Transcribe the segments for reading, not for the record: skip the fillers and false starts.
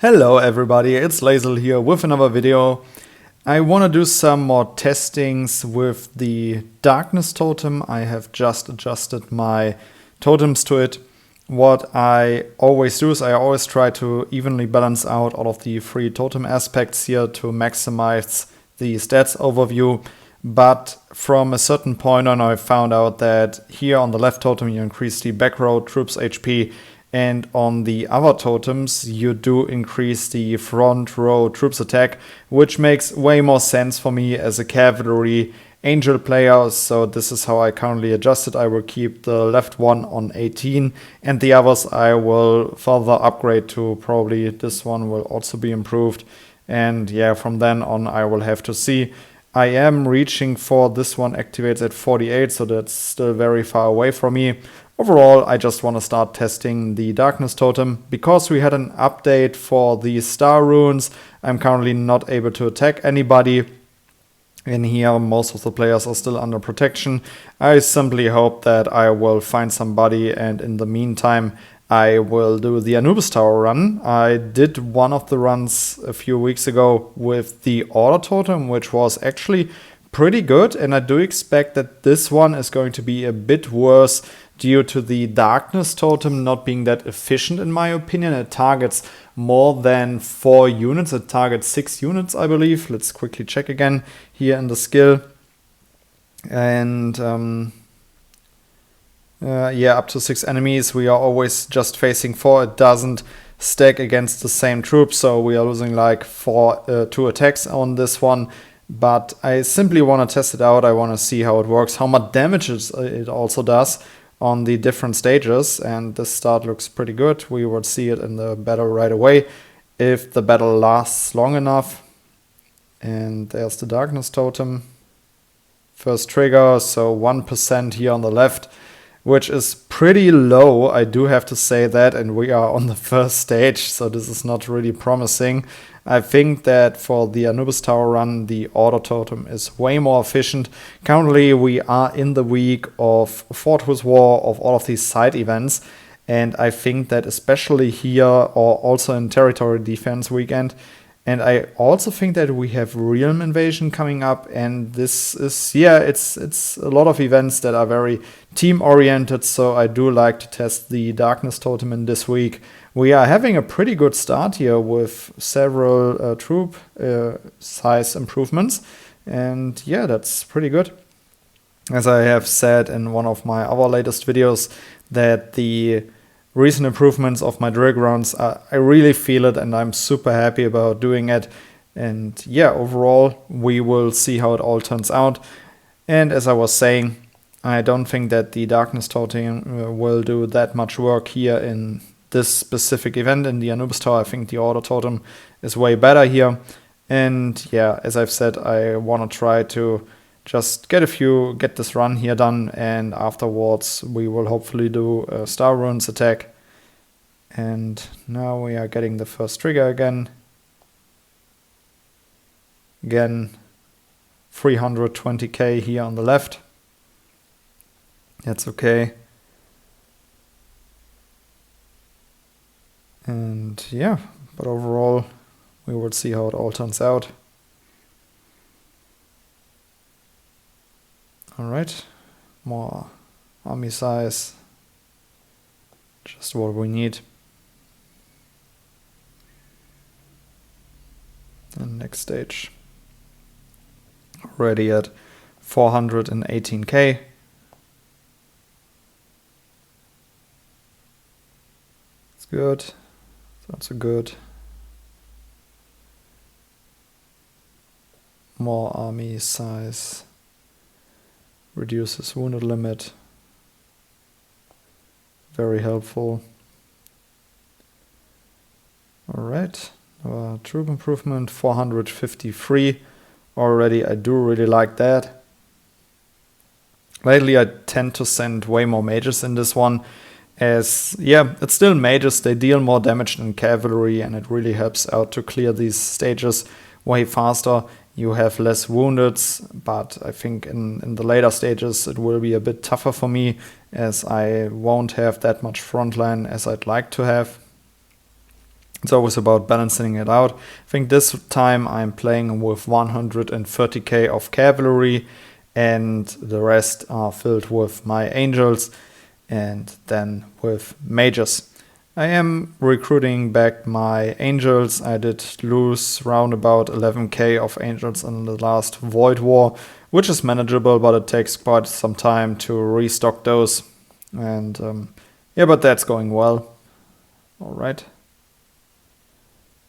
Hello everybody, it's Lazel here with another video. I want to do some more testings with the Darkness Totem. I have just adjusted my totems to it. What I always do is I always try to evenly balance out all of the free totem aspects here to maximize the stats overview. But from a certain point on, I found out that here on the left totem you increase the back row troops HP, and on the other totems you do increase the front row troops attack, which makes way more sense for me as a cavalry angel player. So this is how I currently adjust it. I will keep the left one on 18 and the others I will further upgrade to probably this one will also be improved. And yeah, from then on I will have to see. I am reaching for this one activates at 48, so that's still very far away from me. Overall, I just want to start testing the Darkness Totem. Because we had an update for the star runes, I'm currently not able to attack anybody. In here, most of the players are still under protection. I simply hope that I will find somebody, and in the meantime, I will do the Anubis Tower run. I did one of the runs a few weeks ago with the Order Totem, which was actually pretty good, and I do expect that this one is going to be a bit worse due to the Darkness Totem not being that efficient in my opinion. It targets more than 4 units, it targets 6 units I believe. Let's quickly check again here in the skill. And yeah, up to 6 enemies. We are always just facing 4. It doesn't stack against the same troops, so we are losing like 2 attacks on this one. But I simply want to test it out. I want to see how it works, how much damage it also does on the different stages, and this start looks pretty good. We will see it in the battle right away if the battle lasts long enough. And there's the Darkness Totem. First trigger, so 1% here on the left, which is pretty low, I do have to say that, and we are on the first stage, so this is not really promising. I think that for the Anubis Tower run, the Order Totem is way more efficient. Currently, we are in the week of Fortress War, of all of these side events, and I think that especially here, or also in Territory Defense weekend, and I also think that we have Realm Invasion coming up, and this is, yeah, it's a lot of events that are very team-oriented, so I do like to test the Darkness Totem in this week. We are having a pretty good start here with several troop size improvements, and yeah, that's pretty good. As I have said in one of my other latest videos, that the recent improvements of my drill grounds, I really feel it and I'm super happy about doing it. And yeah, overall we will see how it all turns out. And as I was saying, I don't think that the Darkness Totem will do that much work here in this specific event in the Anubis Tower. I think the Order Totem is way better here. And yeah, as I've said, I want to try to just get this run here done, and afterwards we will hopefully do a Star Runes attack. And now we are getting the first trigger again. Again, 320k here on the left. That's okay. And yeah, but overall we will see how it all turns out. Alright, more army size, just what we need. And next stage, already at 418k. It's good, that's good. More army size. Reduces wounded limit. Very helpful. Alright, troop improvement 453 already. I do really like that. Lately I tend to send way more mages in this one, as yeah, it's still mages, they deal more damage than cavalry, and it really helps out to clear these stages way faster. You have less woundeds, but I think in the later stages it will be a bit tougher for me, as I won't have that much frontline as I'd like to have. It's always about balancing it out. I think this time I'm playing with 130k of cavalry, and the rest are filled with my angels and then with mages. I am recruiting back my angels. I did lose round about 11k of angels in the last Void War, which is manageable, but it takes quite some time to restock those. And yeah, but that's going well. All right.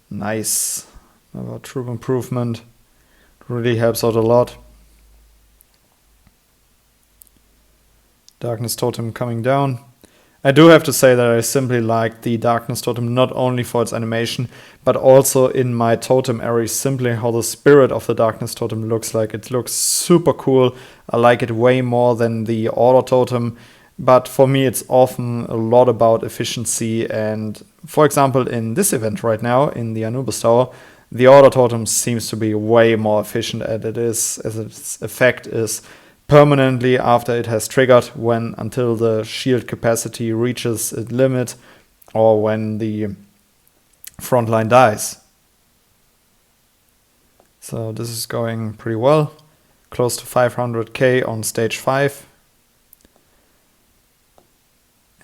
Nice. Another troop improvement. Really helps out a lot. Darkness Totem coming down. I do have to say that I simply like the Darkness Totem not only for its animation, but also in my totem area, simply how the spirit of the Darkness Totem looks like. It looks super cool. I like it way more than the Order Totem, but for me it's often a lot about efficiency. And for example, in this event right now, in the Anubis Tower, the Order Totem seems to be way more efficient as its effect is permanently after it has triggered until the shield capacity reaches its limit or when the frontline dies. So this is going pretty well. Close to 500k on stage 5.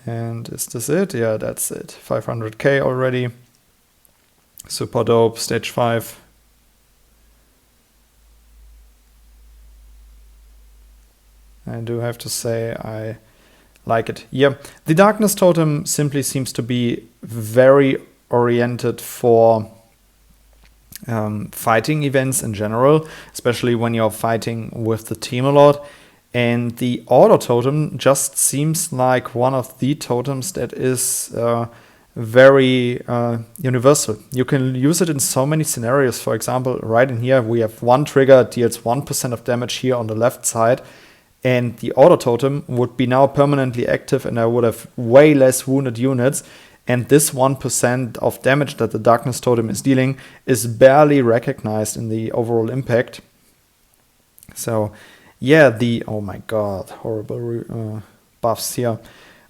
And is this it? Yeah, that's it. 500k already. Super dope, stage 5. I do have to say I like it. Yeah, the Darkness Totem simply seems to be very oriented for fighting events in general, especially when you're fighting with the team a lot. And the Order Totem just seems like one of the totems that is very universal. You can use it in so many scenarios. For example, right in here, we have one trigger, deals 1% of damage here on the left side. And the Order Totem would be now permanently active, and I would have way less wounded units. And this 1% of damage that the Darkness Totem is dealing is barely recognized in the overall impact. So, yeah, oh my god, horrible buffs here.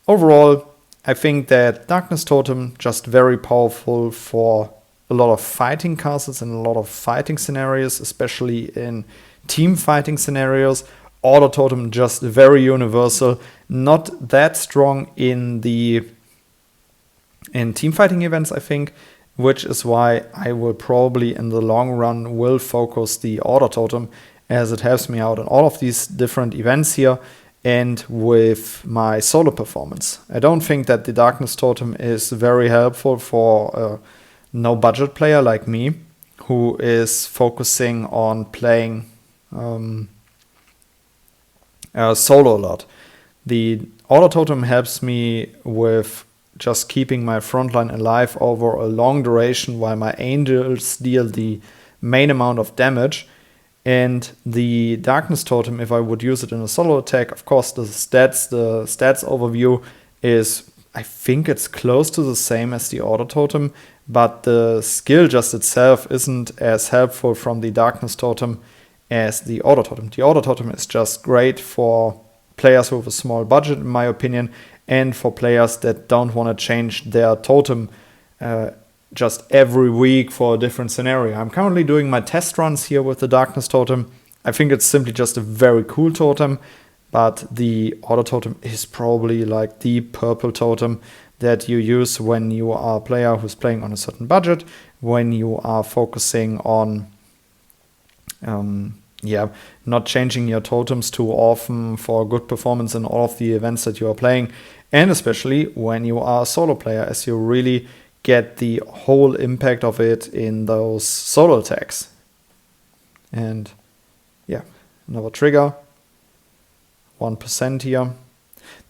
Overall, I think that Darkness Totem just very powerful for a lot of fighting castles and a lot of fighting scenarios, especially in team fighting scenarios. Order Totem just very universal, not that strong in team fighting events, I think, which is why I will probably in the long run will focus the Order Totem, as it helps me out in all of these different events here and with my solo performance. I don't think that the Darkness Totem is very helpful for a no budget player like me, who is focusing on playing solo a lot. The Order Totem helps me with just keeping my frontline alive over a long duration while my angels deal the main amount of damage. And the Darkness Totem, if I would use it in a solo attack, of course the stats overview is, I think it's close to the same as the Order Totem, but the skill just itself isn't as helpful from the Darkness Totem as the Order Totem. The Order Totem is just great for players with a small budget, in my opinion, and for players that don't want to change their totem just every week for a different scenario. I'm currently doing my test runs here with the Darkness Totem. I think it's simply just a very cool totem, but the Order Totem is probably like the purple totem that you use when you are a player who's playing on a certain budget, when you are focusing on not changing your totems too often for good performance in all of the events that you are playing, and especially when you are a solo player, as you really get the whole impact of it in those solo attacks. And yeah, another trigger, 1% here.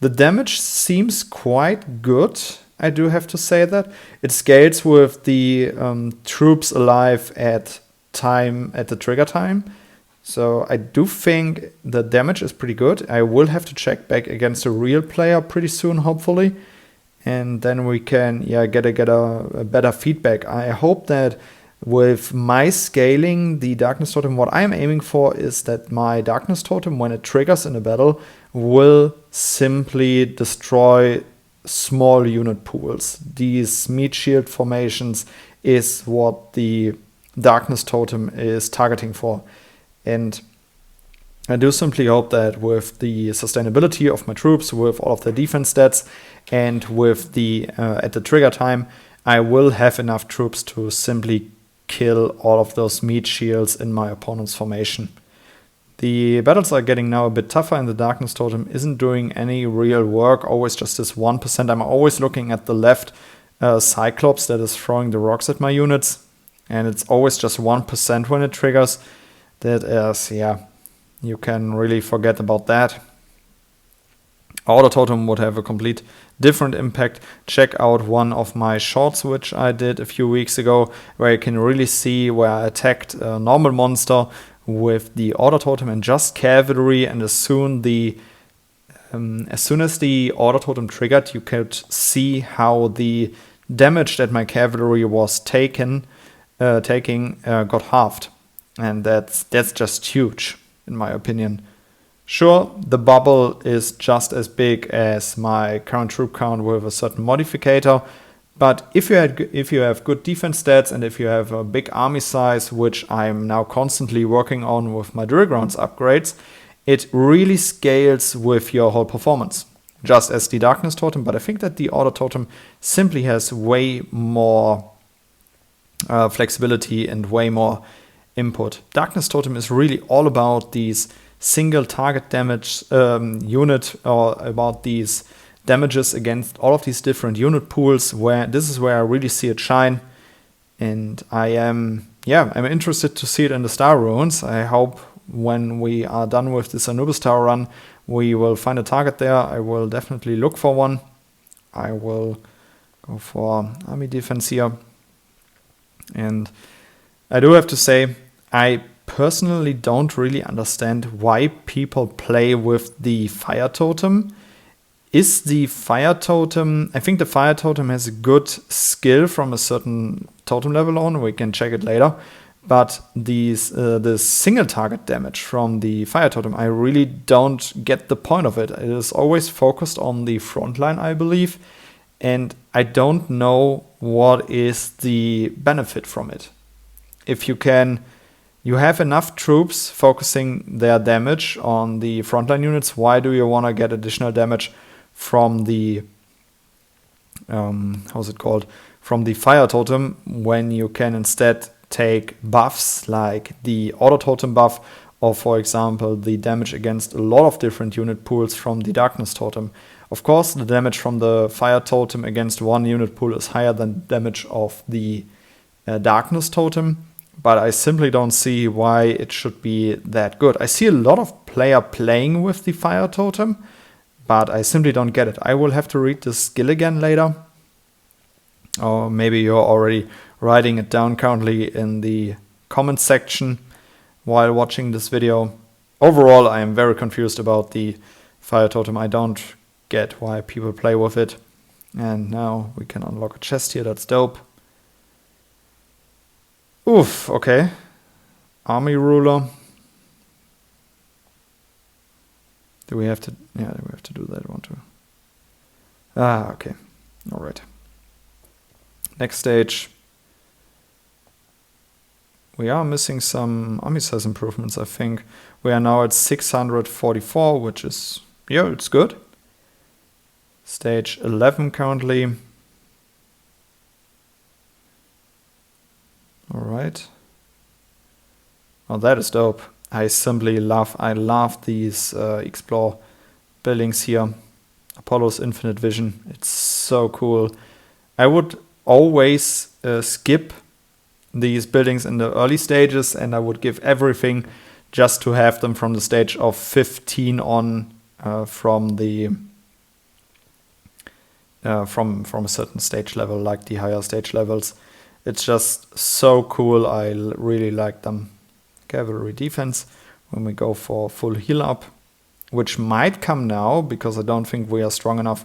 The damage seems quite good, I do have to say that. It scales with the troops alive at the trigger time. So I do think the damage is pretty good. I will have to check back against a real player pretty soon, hopefully. And then we can get a better feedback. I hope that with my scaling the Darkness Totem, what I'm aiming for is that my Darkness Totem, when it triggers in a battle, will simply destroy small unit pools. These meat shield formations is what the Darkness Totem is targeting for. And I do simply hope that with the sustainability of my troops, with all of the defense stats, and with the at the trigger time, I will have enough troops to simply kill all of those meat shields in my opponent's formation. The battles are getting now a bit tougher, and the Darkness Totem isn't doing any real work, always just this 1%. I'm always looking at the left Cyclops that is throwing the rocks at my units, and it's always just 1% when it triggers. That is, yeah, you can really forget about that. Auto Totem would have a complete different impact. Check out one of my shorts which I did a few weeks ago, where you can really see where I attacked a normal monster with the Auto Totem and just cavalry, and as soon as the Auto Totem triggered, you could see how the damage that my cavalry was taking got halved, and that's just huge in my opinion. Sure, the bubble is just as big as my current troop count with a certain modificator, but if you have good defense stats and if you have a big army size, which I'm now constantly working on with my drill grounds upgrades, it really scales with your whole performance, just as the Darkness Totem. But I think that the Auto Totem simply has way more flexibility and way more input. Darkness Totem is really all about these single target damage unit, or about these damages against all of these different unit pools, where this is where I really see it shine. And I'm interested to see it in the Star Ruins. I hope when we are done with this Anubis Tower run, we will find a target there. I will definitely look for one. I will go for army defense here. And I do have to say, I personally don't really understand why people play with the Fire Totem. Is the Fire Totem... I think the Fire Totem has a good skill from a certain totem level on. We can check it later. But the single target damage from the Fire Totem, I really don't get the point of it. It is always focused on the front line, I believe. And I don't know what is the benefit from it. If you have enough troops focusing their damage on the frontline units, why do you want to get additional damage from the from the Fire Totem, when you can instead take buffs like the Auto Totem buff, or for example the damage against a lot of different unit pools from the Darkness Totem? Of course, the damage from the Fire Totem against one unit pool is higher than damage of the Darkness Totem, but I simply don't see why it should be that good. I see a lot of player playing with the Fire Totem, but I simply don't get it. I will have to read the skill again later. Or maybe you're already writing it down currently in the comment section while watching this video. Overall, I am very confused about the Fire Totem. I don't get why people play with it. And now we can unlock a chest here. That's dope. Oof, okay. Army ruler. Do we have to... Yeah, we have to do that one too. Ah, okay. All right. Next stage. We are missing some army size improvements, I think. We are now at 644, which is... Yeah, it's good. Stage 11 currently. All right. Oh, that is dope. I love these explore buildings here. Apollo's Infinite Vision. It's so cool. I would always skip these buildings in the early stages, and I would give everything just to have them from the stage of 15 on, from a certain stage level, like the higher stage levels. It's just so cool. I really like them. Cavalry defense, when we go for full heal up, which might come now, because I don't think we are strong enough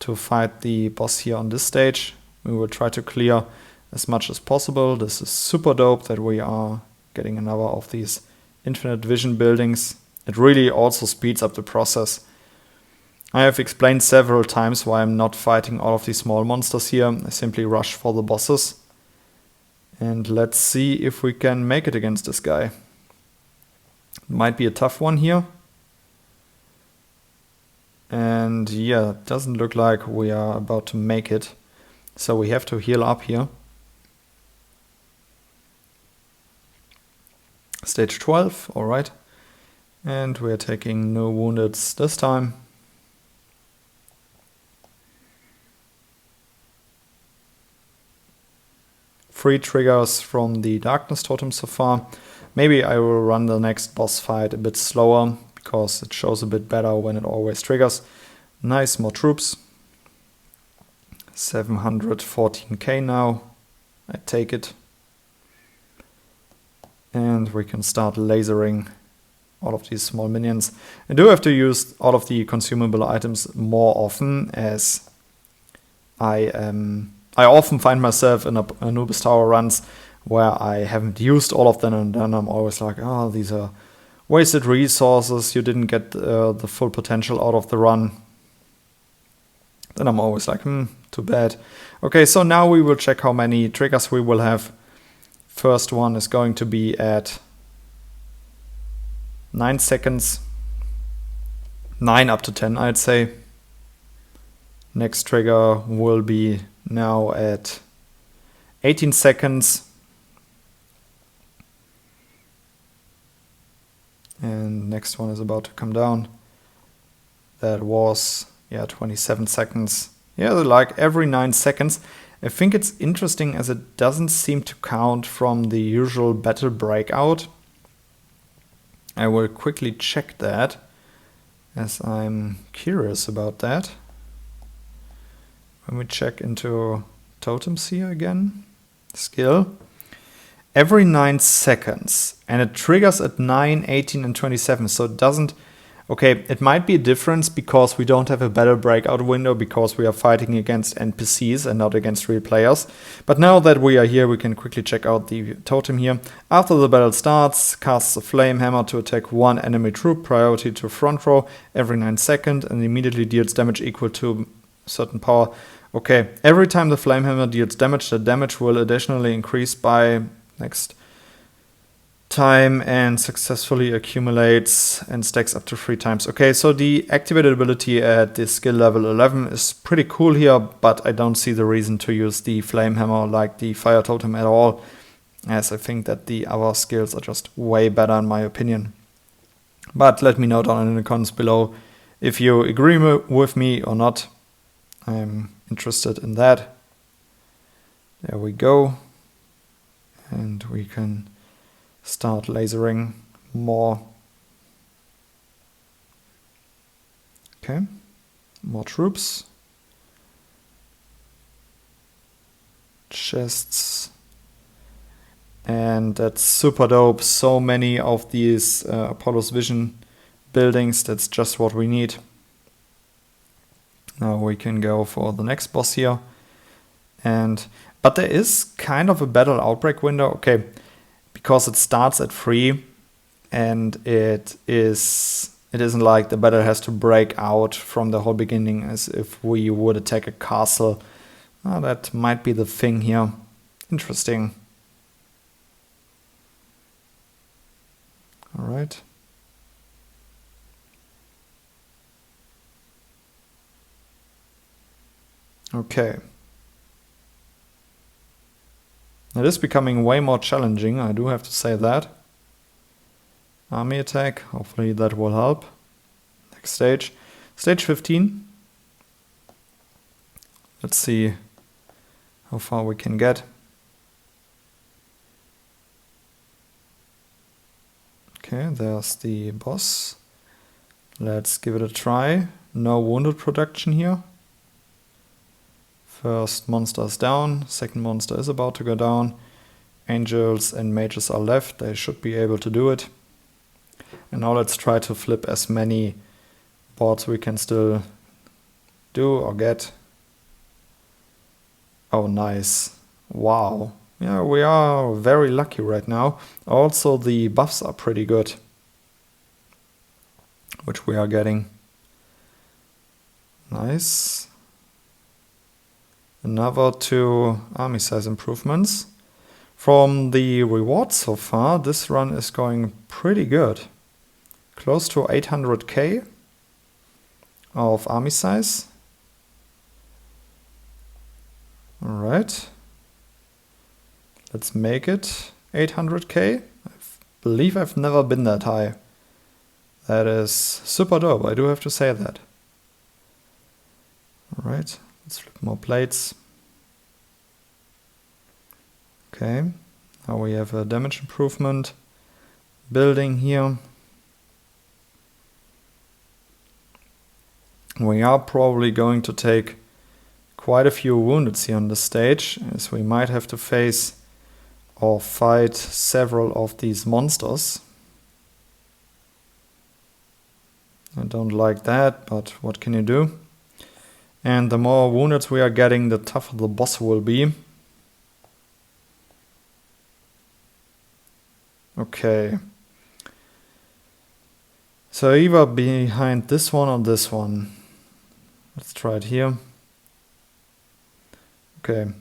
to fight the boss here on this stage. We will try to clear as much as possible. This is super dope that we are getting another of these Infinite Vision buildings. It really also speeds up the process. I have explained several times why I'm not fighting all of these small monsters here. I simply rush for the bosses. And let's see if we can make it against this guy. Might be a tough one here. And yeah, it doesn't look like we are about to make it. So we have to heal up here. Stage 12, alright. And we're taking no woundeds this time. Three triggers from the Darkness Totem so far. Maybe I will run the next boss fight a bit slower, because it shows a bit better when it always triggers. Nice, more troops. 714k now. I take it. And we can start lasering all of these small minions. I do have to use all of the consumable items more often, as I often find myself in Anubis Tower runs where I haven't used all of them, and then I'm always like, oh, these are wasted resources, you didn't get the full potential out of the run. Then I'm always like, too bad. Okay, so now we will check how many triggers we will have. First one is going to be at 9 seconds. 9 up to 10, I'd say. Next trigger will be now at 18 seconds. And next one is about to come down. That was, 27 seconds. Yeah, like every 9 seconds. I think it's interesting as it doesn't seem to count from the usual battle breakout. I will quickly check that, as I'm curious about that. When we check into totems here again, skill, every 9 seconds, and it triggers at 9, 18 and 27, so it doesn't, okay, it might be a difference because we don't have a battle breakout window because we are fighting against NPCs and not against real players. But now that we are here, we can quickly check out the totem here. After the battle starts, casts a flame hammer to attack one enemy troop, priority to front row, every 9 seconds, and immediately deals damage equal to certain power. Okay, every time the flame hammer deals damage, the damage will additionally increase by next time and successfully accumulates and stacks up to 3 times. Okay, so the activated ability at the skill level 11 is pretty cool here, but I don't see the reason to use the flame hammer like the fire totem at all, as I think that the other skills are just way better in my opinion. But let me know down in the comments below if you agree with me or not. I'm interested in that. There we go. And we can start lasering more. Okay, more troops. Chests. And that's super dope. So many of these Apollo's Vision buildings. That's just what we need. Now we can go for the next boss here. But there is kind of a battle outbreak window. Okay, because it starts at 3 and it isn't like the battle has to break out from the whole beginning as if we would attack a castle. That might be the thing here. Interesting. All right. Okay. It is becoming way more challenging, I do have to say that. Army attack, hopefully that will help. Next stage. Stage 15. Let's see how far we can get. Okay, there's the boss. Let's give it a try. No wounded production here. First monster is down, second monster is about to go down. Angels and mages are left, they should be able to do it. And now let's try to flip as many boards we can still do or get. Oh, nice. Wow. Yeah, we are very lucky right now. Also, the buffs are pretty good, which we are getting. Nice. Another 2 army size improvements. From the rewards so far, this run is going pretty good. Close to 800k of army size. Alright. Let's make it 800k. I believe I've never been that high. That is super dope, I do have to say that. Alright, let's flip more plates. Okay, now we have a damage improvement building here. We are probably going to take quite a few woundeds here on the stage, as we might have to face or fight several of these monsters. I don't like that, but what can you do? And the more woundeds we are getting, the tougher the boss will be. Okay. So either behind this one or this one. Let's try it here. Okay.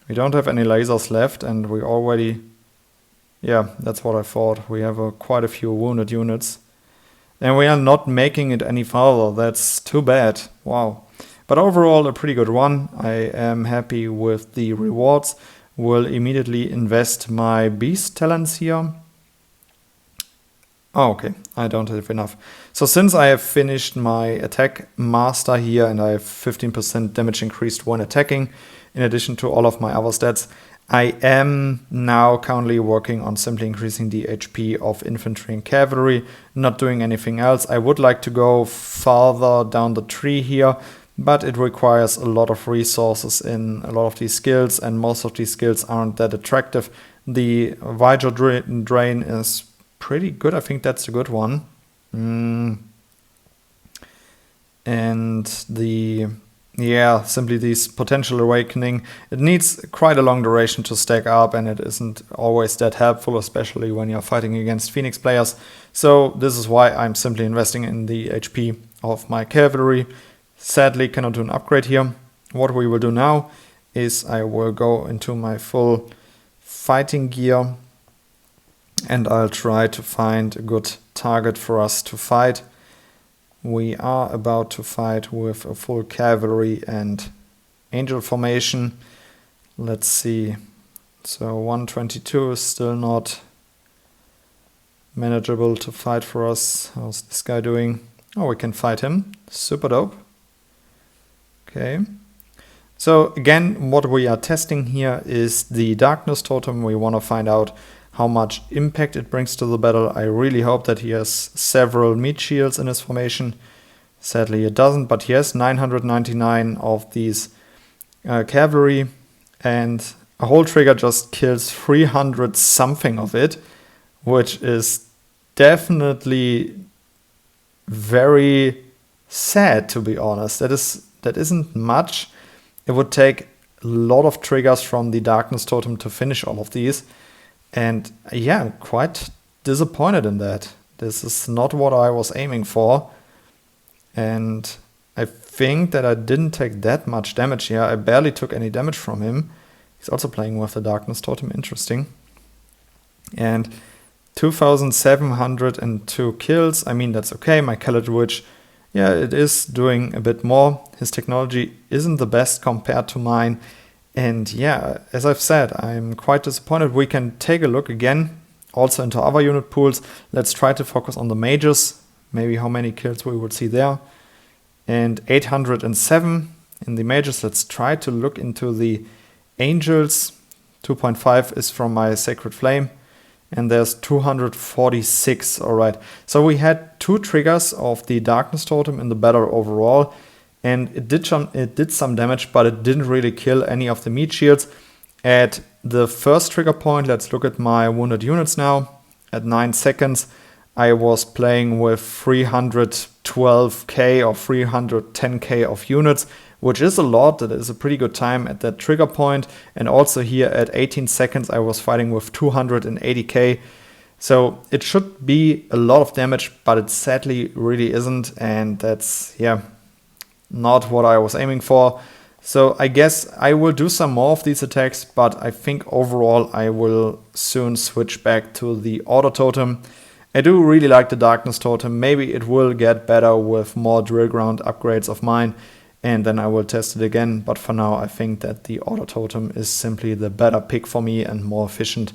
We don't have any lasers left, and we already... Yeah, that's what I thought. We have quite a few wounded units. And we are not making it any farther. That's too bad. Wow. But overall, a pretty good run. I am happy with the rewards. Will immediately invest my beast talents here. Oh, okay. I don't have enough. So since I have finished my attack master here and I have 15% damage increased when attacking, in addition to all of my other stats, I am now currently working on simply increasing the HP of infantry and cavalry, not doing anything else. I would like to go farther down the tree here, but it requires a lot of resources in a lot of these skills, and most of these skills aren't that attractive. The Vigor Drain is pretty good. I think that's a good one. And the... Yeah, simply this potential awakening. It needs quite a long duration to stack up, and it isn't always that helpful, especially when you're fighting against Phoenix players. So this is why I'm simply investing in the HP of my cavalry. Sadly, cannot do an upgrade here. What we will do now is I will go into my full fighting gear, and I'll try to find a good target for us to fight. We are about to fight with a full cavalry and angel formation. Let's see. So 122 is still not manageable to fight for us. How's this guy doing? Oh, we can fight him. Super dope. Okay. So again, what we are testing here is the Darkness Totem. We want to find out how much impact it brings to the battle. I really hope that he has several meat shields in his formation. Sadly it doesn't, but he has 999 of these cavalry, and a whole trigger just kills 300 something of it, which is definitely very sad, to be honest. That isn't much. It would take a lot of triggers from the Darkness Totem to finish all of these. And yeah, I'm quite disappointed in that. This is not what I was aiming for. And I think that I didn't take that much damage here. I barely took any damage from him. He's also playing with the Darkness Totem. Interesting. And 2,702 kills. I mean, that's okay. My Caledwitch, yeah, it is doing a bit more. His technology isn't the best compared to mine. And yeah, as I've said, I'm quite disappointed. We can take a look again also into other unit pools. Let's try to focus on the mages, maybe how many kills we would see there. And 807 in the mages. Let's try to look into the angels. 2.5 is from my Sacred Flame, and there's 246. All right, so we had 2 triggers of the Darkness Totem in the battle overall. And it did some damage, but it didn't really kill any of the meat shields. At the first trigger point, let's look at my wounded units now. At 9 seconds, I was playing with 312k or 310k of units, which is a lot. That is a pretty good time at that trigger point. And also here at 18 seconds, I was fighting with 280k. So it should be a lot of damage, but it sadly really isn't. And that's, yeah, not what I was aiming for. So I guess I will do some more of these attacks, but I think overall I will soon switch back to the Auto Totem. I do really like the Darkness Totem. Maybe it will get better with more drill ground upgrades of mine, and then I will test it again. But for now, I think that the Auto Totem is simply the better pick for me and more efficient.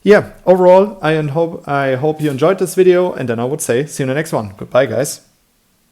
Yeah, overall, I hope you enjoyed this video, and then I would say see you in the next one. Goodbye, guys.